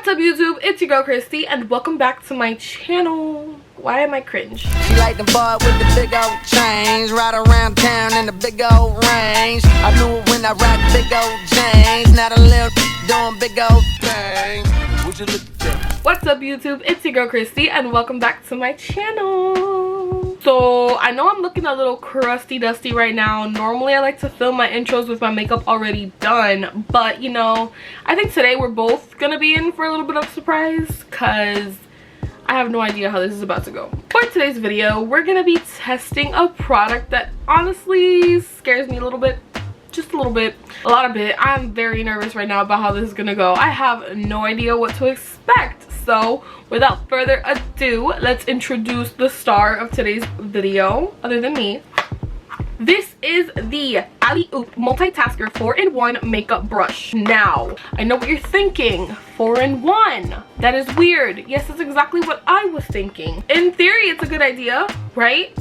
What's up YouTube? It's your girl Christy and welcome back to my channel. Why am I cringe? She like the boy with the big old chains, ride around town in the big old range. I knew it when I rocked big old chains. Now the little doing big old things. Would you look at that? What's up YouTube? It's your girl Christy and welcome back to my channel. So I know I'm looking a little crusty dusty right now. Normally I like to film my intros with my makeup already done, but you know, I think today we're both gonna be in for a little bit of surprise because I have no idea how this is about to go. For today's video, we're gonna be testing a product that honestly scares me a little bit. Just a little bit, a lot of it. I'm very nervous right now about how this is gonna go. I have no idea what to expect. So without further ado, let's introduce the star of today's video, other than me. This is the ALLEYOOP Multitasker 4-in-1 makeup brush. Now, I know what you're thinking, 4-in-1. That is weird. Yes, that's exactly what I was thinking. In theory, it's a good idea, right?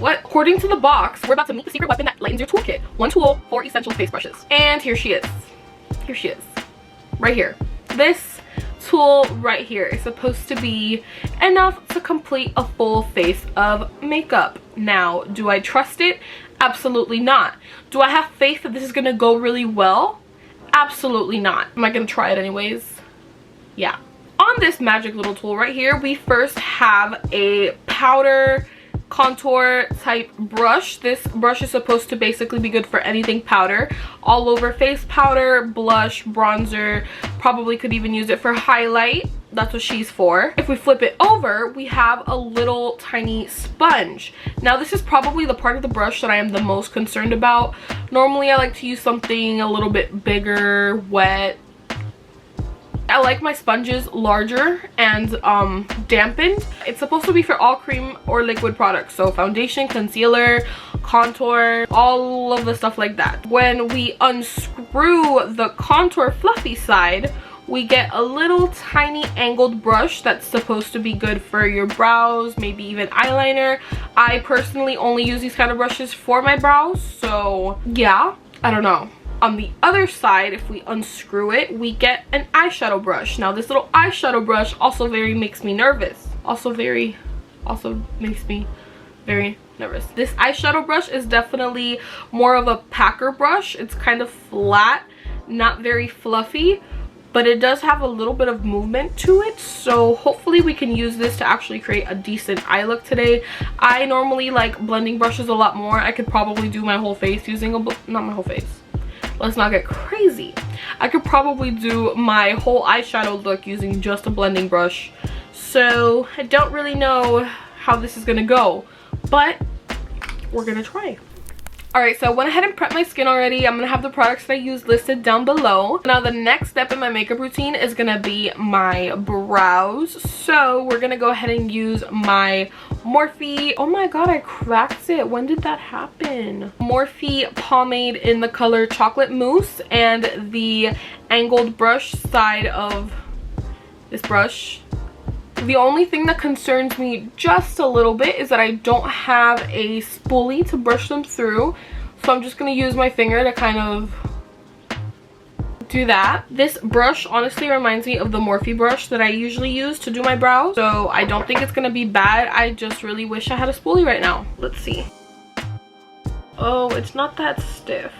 What? According to the box, we're about to meet the secret weapon that lightens your toolkit. 1 tool, 4 essential face brushes. And here she is. Here she is. Right here. This tool right here is supposed to be enough to complete a full face of makeup. Now, do I trust it? Absolutely not. Do I have faith that this is gonna go really well? Absolutely not. Am I gonna try it anyways? Yeah. On this magic little tool right here, we first have a powder contour type brush. This brush is supposed to basically be good for anything powder, all over face powder, blush, bronzer, probably could even use it for highlight. That's what she's for. If we flip it over, we have a little tiny sponge. Now this is probably the part of the brush that I am the most concerned about. Normally I like to use something a little bit bigger, wet. I like my sponges larger and dampened. It's supposed to be for all cream or liquid products, so foundation, concealer, contour, all of the stuff like that. When we unscrew the contour fluffy side, we get a little tiny angled brush that's supposed to be good for your brows, maybe even eyeliner. I personally only use these kind of brushes for my brows, so yeah, I don't know. On the other side, if we unscrew it, we get an eyeshadow brush. Now this little eyeshadow brush also makes me nervous. Also makes me very nervous. This eyeshadow brush is definitely more of a packer brush. It's kind of flat, not very fluffy, but it does have a little bit of movement to it. So hopefully we can use this to actually create a decent eye look today. I normally like blending brushes a lot more. I could probably do my whole face using not my whole face. Let's not get crazy. I could probably do my whole eyeshadow look using just a blending brush. So I don't really know how this is gonna go, but we're gonna try. Alright, so I went ahead and prepped my skin already. I'm gonna have the products that I use listed down below. Now the next step in my makeup routine is gonna be my brows. So we're gonna go ahead and use my Morphe, oh my god, I cracked it. When did that happen? Morphe pomade in the color Chocolate Mousse, and the angled brush side of this brush. The only thing that concerns me just a little bit is that I don't have a spoolie to brush them through, so I'm just gonna use my finger to kind of do that. This brush honestly reminds me of the Morphe brush that I usually use to do my brows, so I don't think it's gonna be bad. I just really wish I had a spoolie right now. Let's see. Oh, it's not that stiff.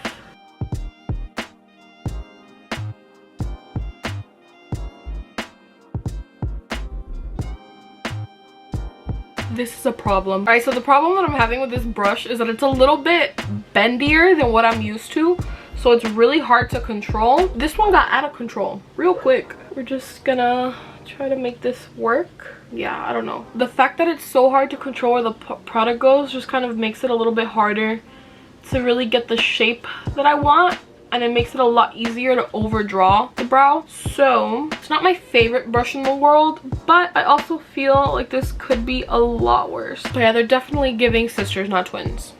This is a problem. Alright, so the problem that I'm having with this brush is that it's a little bit bendier than what I'm used to. So it's really hard to control. This one got out of control real quick. We're just gonna try to make this work. Yeah, I don't know. The fact that it's so hard to control where the product goes just kind of makes it a little bit harder to really get the shape that I want. And it makes it a lot easier to overdraw the brow. So it's not my favorite brush in the world, but I also feel like this could be a lot worse. So yeah, they're definitely giving sisters, not twins.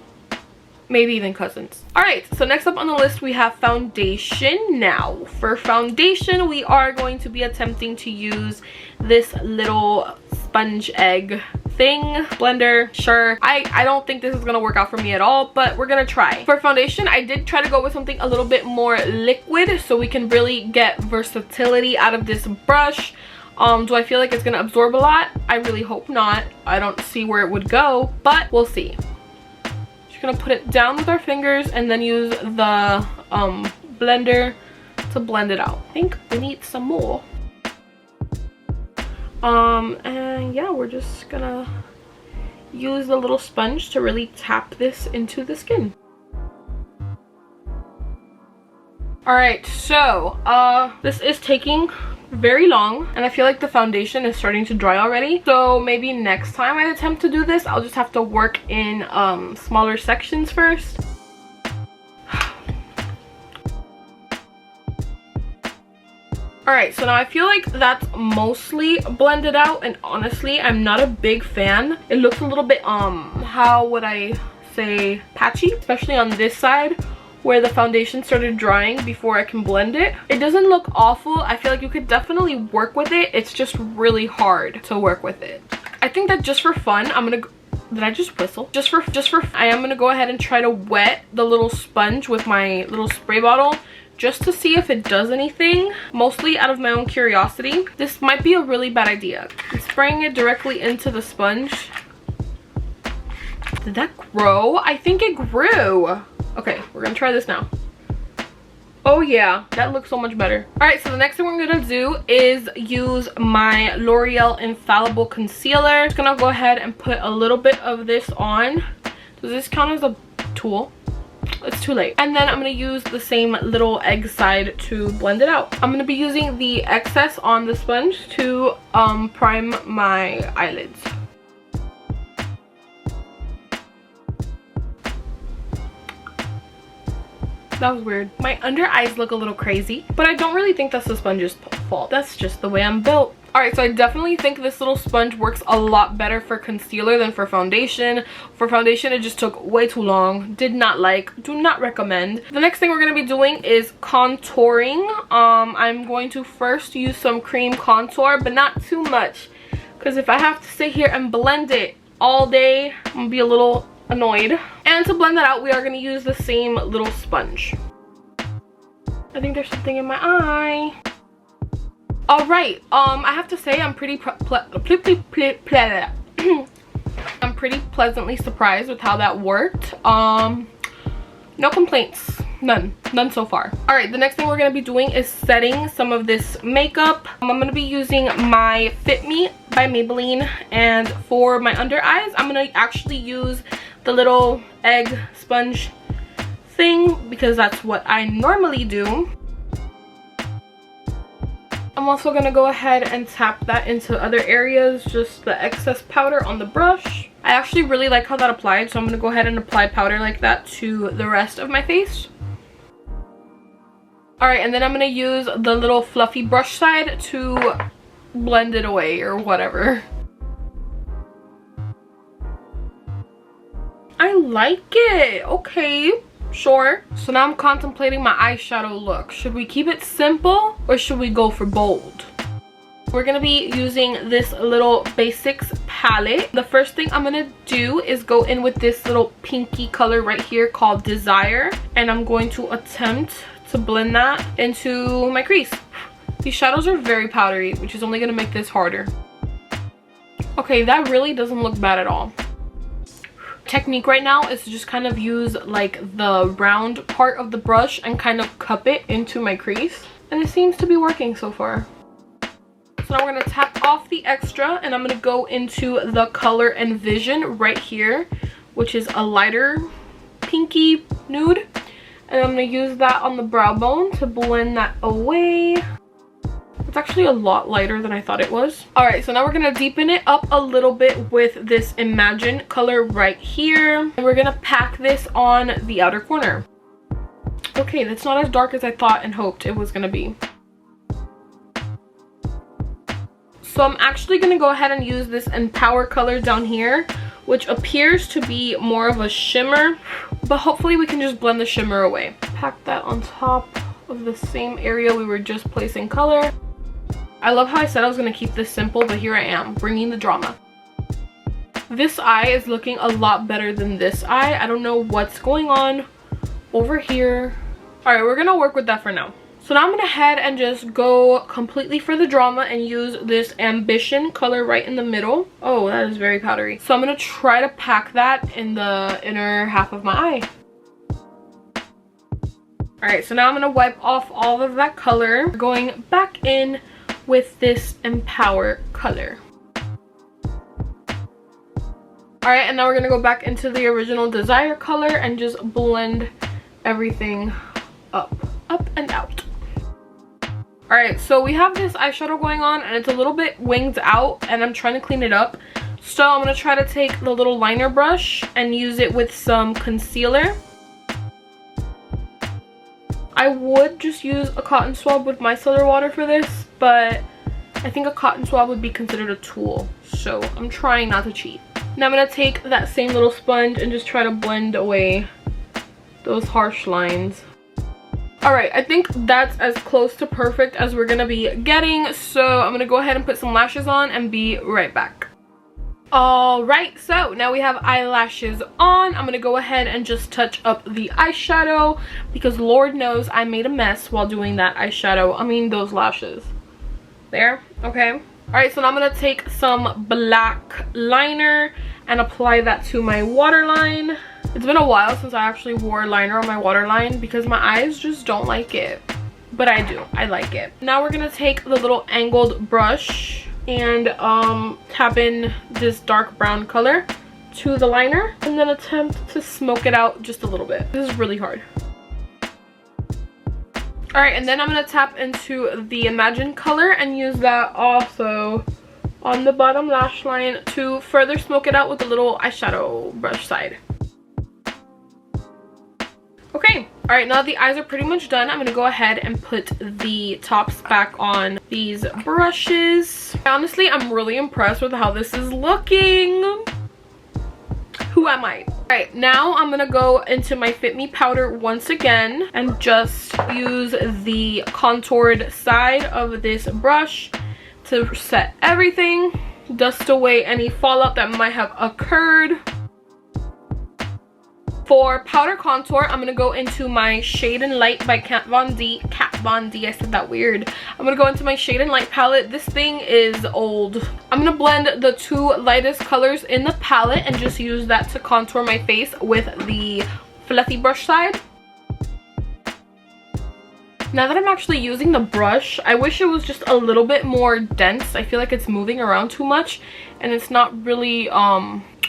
Maybe even cousins. Alright, so next up on the list we have foundation. Now for foundation we are going to be attempting to use this little sponge egg thing blender. Sure, I don't think this is gonna work out for me at all, but we're gonna try. For foundation, I did try to go with something a little bit more liquid so we can really get versatility out of this brush. Do I feel like it's gonna absorb a lot? I really hope not. I don't see where it would go, but we'll see. Just gonna put it down with our fingers and then use the blender to blend it out. I think we need some more. And yeah, we're just gonna use the little sponge to really tap this into the skin. All right, so this is taking very long and I feel like the foundation is starting to dry already, so maybe next time I attempt to do this I'll just have to work in smaller sections first. Alright, so now I feel like that's mostly blended out, and honestly, I'm not a big fan. It looks a little bit, how would I say, patchy, especially on this side where the foundation started drying before I can blend it. It doesn't look awful. I feel like you could definitely work with it. It's just really hard to work with it. I think that just for fun, I'm gonna... Did I just whistle? Just for I am gonna go ahead and try to wet the little sponge with my little spray bottle, just to see if it does anything, mostly out of my own curiosity. This might be a really bad idea. I'm spraying it directly into the sponge. Did that grow? I think it grew. Okay, we're gonna try this now. Oh yeah, that looks so much better. All right, so the next thing we're gonna do is use my L'Oreal Infallible Concealer. Just gonna go ahead and put a little bit of this on. Does this count as a tool? It's too late. And then I'm going to use the same little egg side to blend it out. I'm going to be using the excess on the sponge to prime my eyelids. That was weird. My under eyes look a little crazy, but I don't really think that's the sponge's fault. That's just the way I'm built. Alright, so I definitely think this little sponge works a lot better for concealer than for foundation. For foundation, it just took way too long. Did not like, do not recommend. The next thing we're going to be doing is contouring. I'm going to first use some cream contour, but not too much, because if I have to sit here and blend it all day, I'm going to be a little annoyed. And to blend that out, we are going to use the same little sponge. I think there's something in my eye. All right, I have to say I'm pretty I'm pretty pleasantly surprised with how that worked. No complaints, none so far. All right, the next thing we're gonna be doing is setting some of this makeup. I'm gonna be using my Fit Me by Maybelline, and for my under eyes, I'm gonna actually use the little egg sponge thing because that's what I normally do. I'm also going to go ahead and tap that into other areas, just the excess powder on the brush. I actually really like how that applied, so I'm going to go ahead and apply powder like that to the rest of my face. Alright, and then I'm going to use the little fluffy brush side to blend it away or whatever. I like it. Okay. Sure. So now I'm contemplating my eyeshadow look. Should we keep it simple or should we go for bold? We're going to be using this little basics palette. The first thing I'm going to do is go in with this little pinky color right here called Desire. And I'm going to attempt to blend that into my crease. These shadows are very powdery, which is only going to make this harder. Okay, that really doesn't look bad at all. Technique right now is to just kind of use like the round part of the brush and kind of cup it into my crease, and it seems to be working so far. So now we're going to tap off the extra and I'm going to go into the color Envision right here, which is a lighter pinky nude, and I'm going to use that on the brow bone to blend that away. It's actually a lot lighter than I thought it was. Alright, so now we're going to deepen it up a little bit with this Imagine color right here. And we're going to pack this on the outer corner. Okay, that's not as dark as I thought and hoped it was going to be. So I'm actually going to go ahead and use this Empower color down here, which appears to be more of a shimmer. But hopefully we can just blend the shimmer away. Pack that on top of the same area we were just placing color. I love how I said I was going to keep this simple, but here I am, bringing the drama. This eye is looking a lot better than this eye. I don't know what's going on over here. Alright, we're going to work with that for now. So now I'm going to head and just go completely for the drama and use this Ambition color right in the middle. Oh, that is very powdery. So I'm going to try to pack that in the inner half of my eye. Alright, so now I'm going to wipe off all of that color. Going back in with this Empower color. Alright, and now we're going to go back into the original Desire color and just blend everything up and out. Alright, so we have this eyeshadow going on and it's a little bit winged out and I'm trying to clean it up. So I'm going to try to take the little liner brush and use it with some concealer. I would just use a cotton swab with micellar water for this, but I think a cotton swab would be considered a tool, so I'm trying not to cheat. Now I'm going to take that same little sponge and just try to blend away those harsh lines. Alright, I think that's as close to perfect as we're going to be getting, so I'm going to go ahead and put some lashes on and be right back. Alright, so now we have eyelashes on. I'm going to go ahead and just touch up the eyeshadow because Lord knows I made a mess while doing that eyeshadow. I mean those lashes. There, okay. Alright, so now I'm going to take some black liner and apply that to my waterline. It's been a while since I actually wore liner on my waterline because my eyes just don't like it. But I do, I like it. Now we're going to take the little angled brush and tap in this dark brown color to the liner and then attempt to smoke it out just a little bit. This is really hard. Alright, and then I'm going to tap into the Imagine color and use that also on the bottom lash line to further smoke it out with the little eyeshadow brush side. Okay, alright, now the eyes are pretty much done. I'm going to go ahead and put the tops back on these brushes. Honestly, I'm really impressed with how this is looking. Who am I? Alright, now I'm going to go into my Fit Me powder once again and just use the contoured side of this brush to set everything. Dust away any fallout that might have occurred. For powder contour, I'm going to go into my Shade and Light by Kat Von D. I said that weird. I'm going to go into my Shade and Light palette. This thing is old. I'm going to blend the two lightest colors in the palette and just use that to contour my face with the fluffy brush side. Now that I'm actually using the brush, I wish it was just a little bit more dense. I feel like it's moving around too much and it's not really,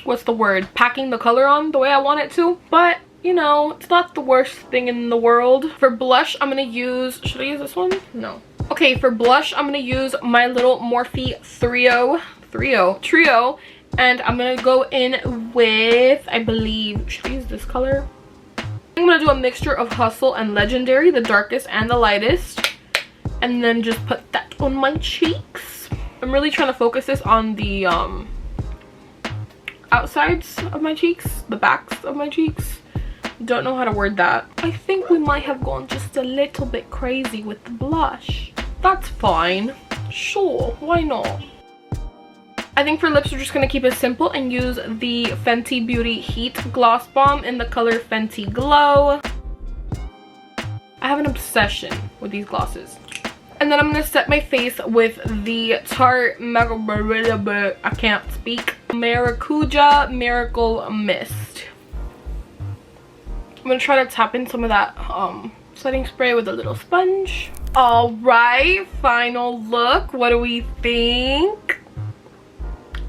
what's the word, packing the color on the way I want it to. But you know, it's not the worst thing in the world. For blush, I'm gonna use, should I use this one? No. Okay, for blush, I'm gonna use my little Morphe Trio, and I'm gonna go in with, I believe, should I use this color? I'm gonna do a mixture of Hustle and Legendary, the darkest and the lightest, and then just put that on my cheeks. I'm really trying to focus this on the outsides of my cheeks, the backs of my cheeks. Don't know how to word that. I think we might have gone just a little bit crazy with the blush. That's fine. Sure, why not? I think for lips, we're just going to keep it simple and use the Fenty Beauty Heat Gloss Bomb in the color Fenty Glow. I have an obsession with these glosses. And then I'm going to set my face with the Tarte Maracuja Miracle Mist. I'm going to try to tap in some of that setting spray with a little sponge. Alright, final look. What do we think?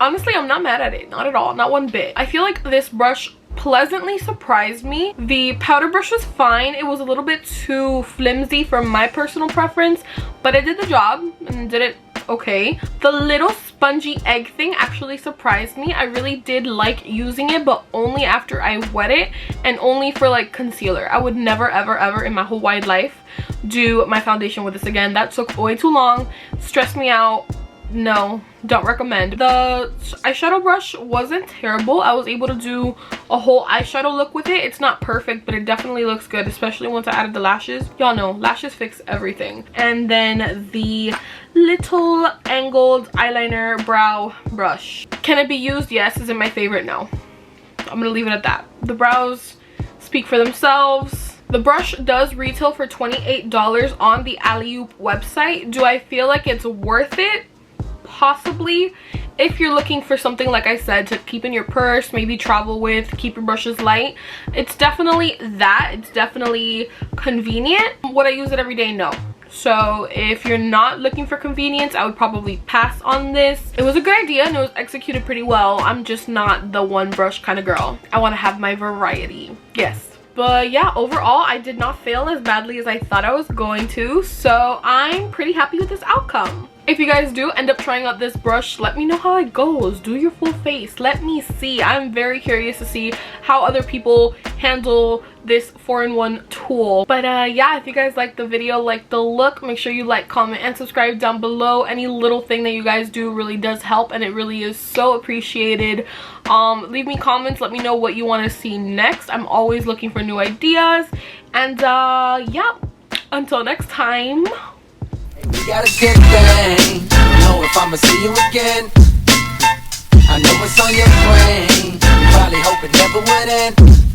Honestly, I'm not mad at it. Not at all. Not one bit. I feel like this brush pleasantly surprised me. The powder brush was fine. It was a little bit too flimsy for my personal preference, but it did the job and did it okay. The little spongy egg thing actually surprised me. I really did like using it, but only after I wet it and only for like concealer. I would never ever in my whole wide life do my foundation with this again. That took way too long, stressed me out. no, don't recommend. The eyeshadow brush wasn't terrible. I was able to do a whole eyeshadow look with it. It's not perfect, but it definitely looks good, especially once I added the lashes. Y'all know lashes fix everything. And then the little angled eyeliner brow brush. Can it be used? Yes. Is it my favorite? No. I'm gonna leave it at that. The brows speak for themselves. The brush does retail for $28 on the ALLEYOOP website. Do I feel like it's worth it? Possibly. If you're looking for something, like I said, to keep in your purse, maybe travel with, keep your brushes light, it's definitely that. It's definitely convenient. Would I use it every day? No. So if you're not looking for convenience, I would probably pass on this. It was a good idea and it was executed pretty well. I'm just not the one brush kind of girl. I want to have my variety. Yes. But yeah, overall I did not fail as badly as I thought I was going to, so I'm pretty happy with this outcome. If you guys do end up trying out this brush, let me know how it goes. Do your full face, let me see. I'm very curious to see how other people handle this 4-in-1 tool. But yeah, if you guys like the video, like the look, make sure you like, comment, and subscribe down below. Any little thing that you guys do really does help, and it really is so appreciated. Leave me comments, let me know what you want to see next. I'm always looking for new ideas. And yeah, until next time. We got a good thing. I don't know if I'ma see you again. I know it's on your brain. You probably hope it never would end.